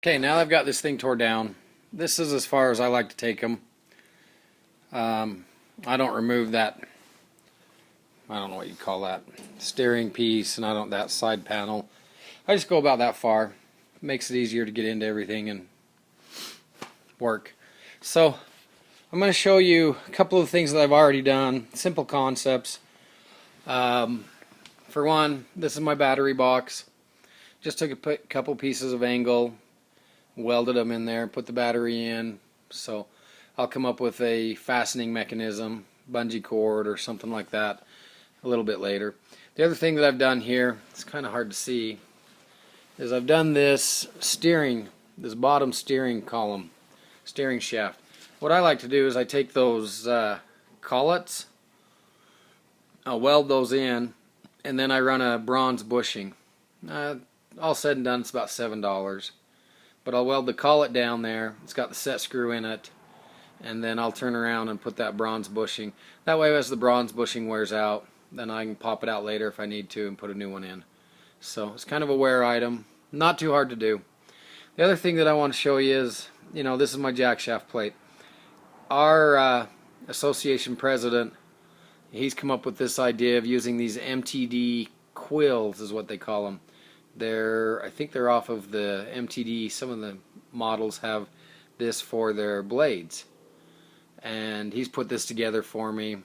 Okay, now that I've got this thing tore down, this is as far as I like to take them. I don't remove that, I don't know what you call that, steering piece, and I don't that side panel. I just go about that far. It makes it easier to get into everything and work. So I'm going to show you a couple of things that I've already done, simple concepts. For one, this is my battery box. Just took a couple pieces of angle, welded them in there, put the battery in. So I'll come up with a fastening mechanism, bungee cord or something like that a little bit later. The other thing that I've done here, it's kind of hard to see, is I've done this bottom steering column, steering shaft. What I like to do is I take those collets, I'll weld those in, and then I run a bronze bushing. All said and done, it's about $7. But I'll weld the collet down there. It's got the set screw in it, and then I'll turn around and put that bronze bushing. That way, as the bronze bushing wears out, then I can pop it out later if I need to and put a new one in. So it's kind of a wear item, not too hard to do. The other thing that I want to show you is, this is my jack shaft plate. Our association president, he's come up with this idea of using these MTD quills, is what they call them. I think they're off of the MTD. Some of the models have this for their blades, and he's put this together for me.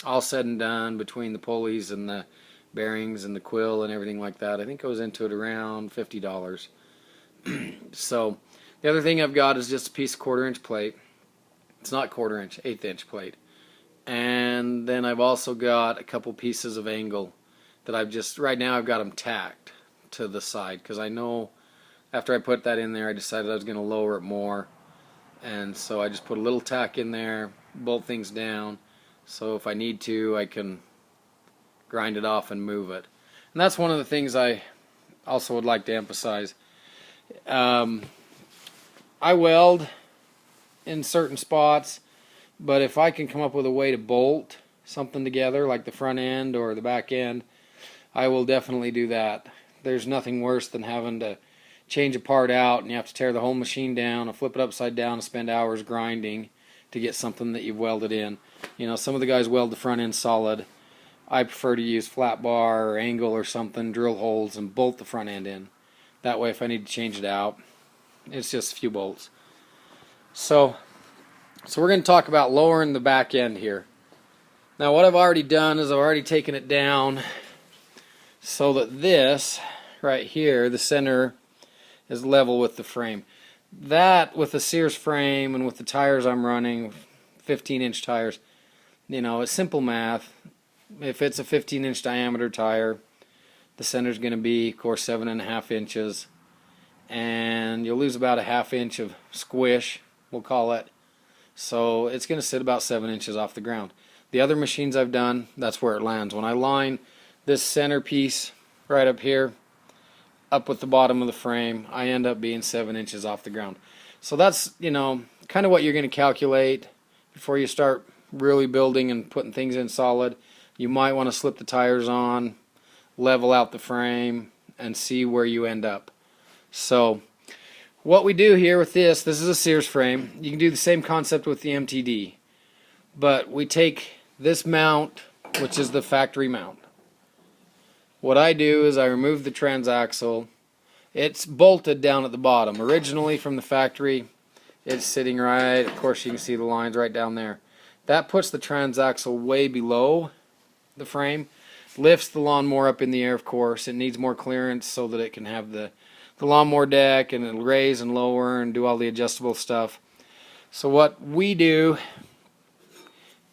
All said and done, between the pulleys and the bearings and the quill and everything like that, I think goes into it around $50. So the other thing I've got is just a piece of 1/4 inch plate. It's not 1/4 inch, 1/8 inch plate. And then I've also got a couple pieces of angle that right now I've got them tacked to the side, because I know after I put that in there I decided I was going to lower it more, and so I just put a little tack in there, bolt things down, so if I need to I can grind it off and move it. And that's one of the things I also would like to emphasize. I weld in certain spots, but if I can come up with a way to bolt something together, like the front end or the back end, I will definitely do that. There's nothing worse than having to change a part out and you have to tear the whole machine down and flip it upside down and spend hours grinding to get something that you've welded in. Some of the guys weld the front end solid. I prefer to use flat bar or angle or something, drill holes and bolt the front end in. That way if I need to change it out, it's just a few bolts. So we're going to talk about lowering the back end here. Now what I've already done is I've already taken it down so that this right here, the center, is level with the frame. That, with the Sears frame and with the tires I'm running, 15-inch tires, it's simple math. If it's a 15-inch diameter tire, the center's going to be, of course, 7.5 inches, and you'll lose about a 1/2 inch of squish, we'll call it. So it's going to sit about 7 inches off the ground. The other machines I've done, that's where it lands. When I line this center piece right up here up with the bottom of the frame, I end up being 7 inches off the ground. So that's kind of what you're going to calculate before you start really building and putting things in solid. You might want to slip the tires on, level out the frame, and see where you end up. So what we do here with this is a Sears frame. You can do the same concept with the MTD, but we take this mount, which is the factory mount. What I do is I remove the transaxle. It's bolted down at the bottom. Originally from the factory, it's sitting right, of course you can see the lines right down there. That puts the transaxle way below the frame, lifts the lawnmower up in the air, of course. It needs more clearance so that it can have the lawnmower deck, and it'll raise and lower and do all the adjustable stuff. So what we do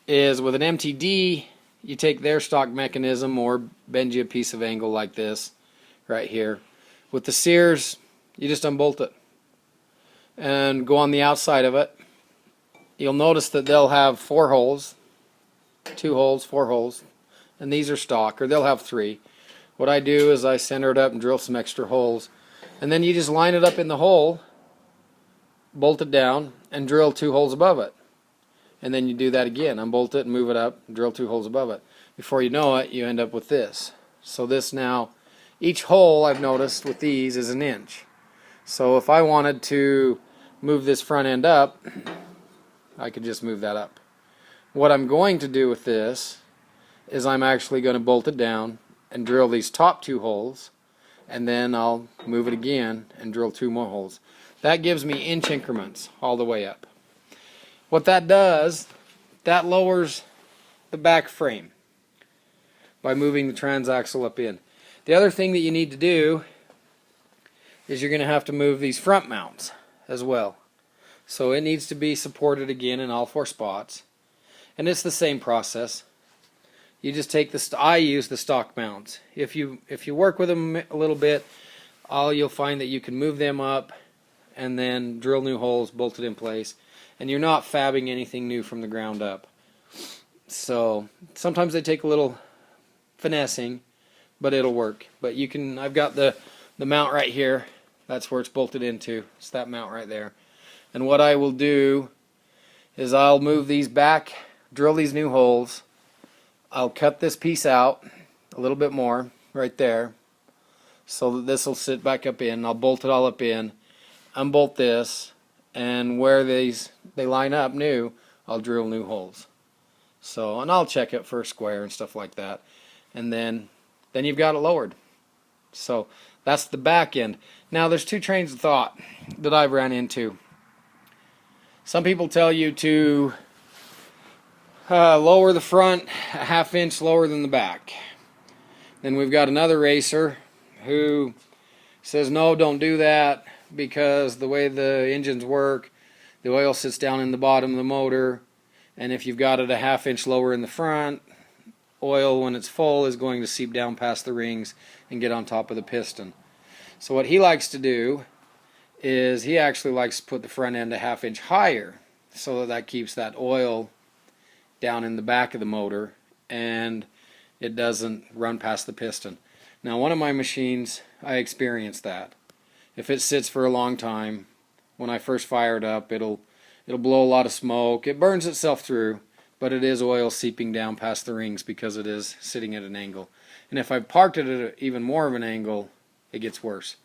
is, with an MTD, you take their stock mechanism or bend you a piece of angle like this right here. With the Sears, you just unbolt it and go on the outside of it. You'll notice that they'll have 4 holes, 2 holes, 4 holes, and these are stock, or they'll have 3. What I do is I center it up and drill some extra holes, and then you just line it up in the hole, bolt it down, and drill 2 holes above it. And then you do that again, unbolt it and move it up, and drill 2 holes above it. Before you know it, you end up with this. So this now, each hole I've noticed with these is 1 inch. So if I wanted to move this front end up, I could just move that up. What I'm going to do with this is I'm actually going to bolt it down and drill these top 2 holes, and then I'll move it again and drill 2 more holes. That gives me inch increments all the way up. What that does, that lowers the back frame by moving the transaxle up in. The other thing that you need to do is you're going to have to move these front mounts as well. So it needs to be supported again in all 4 spots. And it's the same process. You just take the, I use the stock mounts. If you work with them a little bit, you'll find that you can move them up and then drill new holes, bolt it in place, and you're not fabbing anything new from the ground up. So sometimes they take a little finessing, but it'll work. But you can, I've got the mount right here. That's where it's bolted into. It's that mount right there. And what I will do is I'll move these back, drill these new holes. I'll cut this piece out a little bit more right there so that this will sit back up in. I'll bolt it all up in, unbolt this, and where they line up new, I'll drill new holes. So, and I'll check it for a square and stuff like that. And then you've got it lowered. So that's the back end. Now there's 2 trains of thought that I've ran into. Some people tell you to lower the front a ½ inch lower than the back. Then we've got another racer who says no, don't do that, because the way the engines work, the oil sits down in the bottom of the motor, and if you've got it a ½ inch lower in the front, oil when it's full is going to seep down past the rings and get on top of the piston. So what he likes to do is he actually likes to put the front end a ½ inch higher, so that keeps that oil down in the back of the motor and it doesn't run past the piston. Now one of my machines, I experienced that. If it sits for a long time, when I first fire it up, it'll blow a lot of smoke. It burns itself through, but it is oil seeping down past the rings because it is sitting at an angle. And if I parked it at even more of an angle, it gets worse.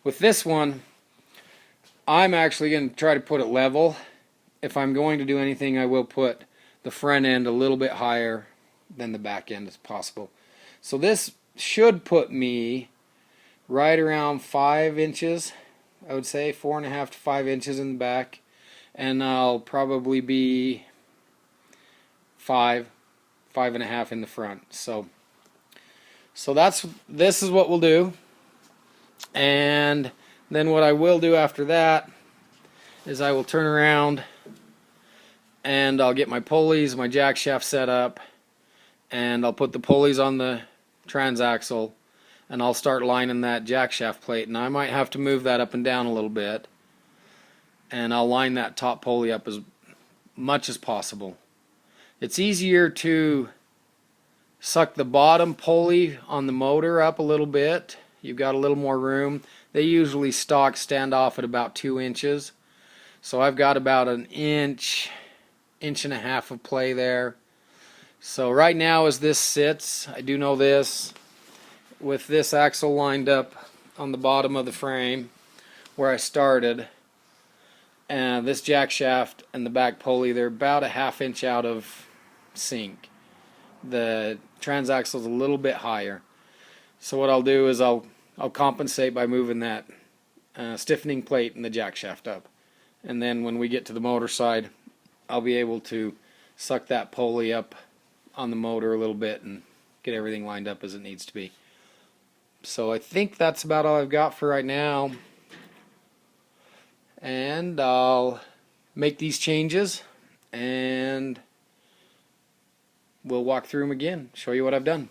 With this one, I'm actually going to try to put it level. If I'm going to do anything, I will put the front end a little bit higher than the back end as possible. So this should put me right around 5 inches, I would say 4.5 to 5 inches in the back, and I'll probably be 5.5 in the front. So this is what we'll do. And then what I will do after that is I will turn around and I'll get my pulleys, my jack shaft set up, and I'll put the pulleys on the transaxle, and I'll start lining that jack shaft plate. And I might have to move that up and down a little bit, and I'll line that top pulley up as much as possible. It's easier to suck the bottom pulley on the motor up a little bit. You've got a little more room. They usually stock stand off at about 2 inches. So I've got about an inch and a half of play there. So right now as this sits, I do know this, with this axle lined up on the bottom of the frame where I started, and this jack shaft and the back pulley, they're about a ½ inch out of sync. The transaxle is a little bit higher. So what I'll do is I'll compensate by moving that stiffening plate and the jack shaft up. And then when we get to the motor side, I'll be able to suck that pulley up on the motor a little bit and get everything lined up as it needs to be. So I think that's about all I've got for right now. And I'll make these changes and we'll walk through them again, show you what I've done.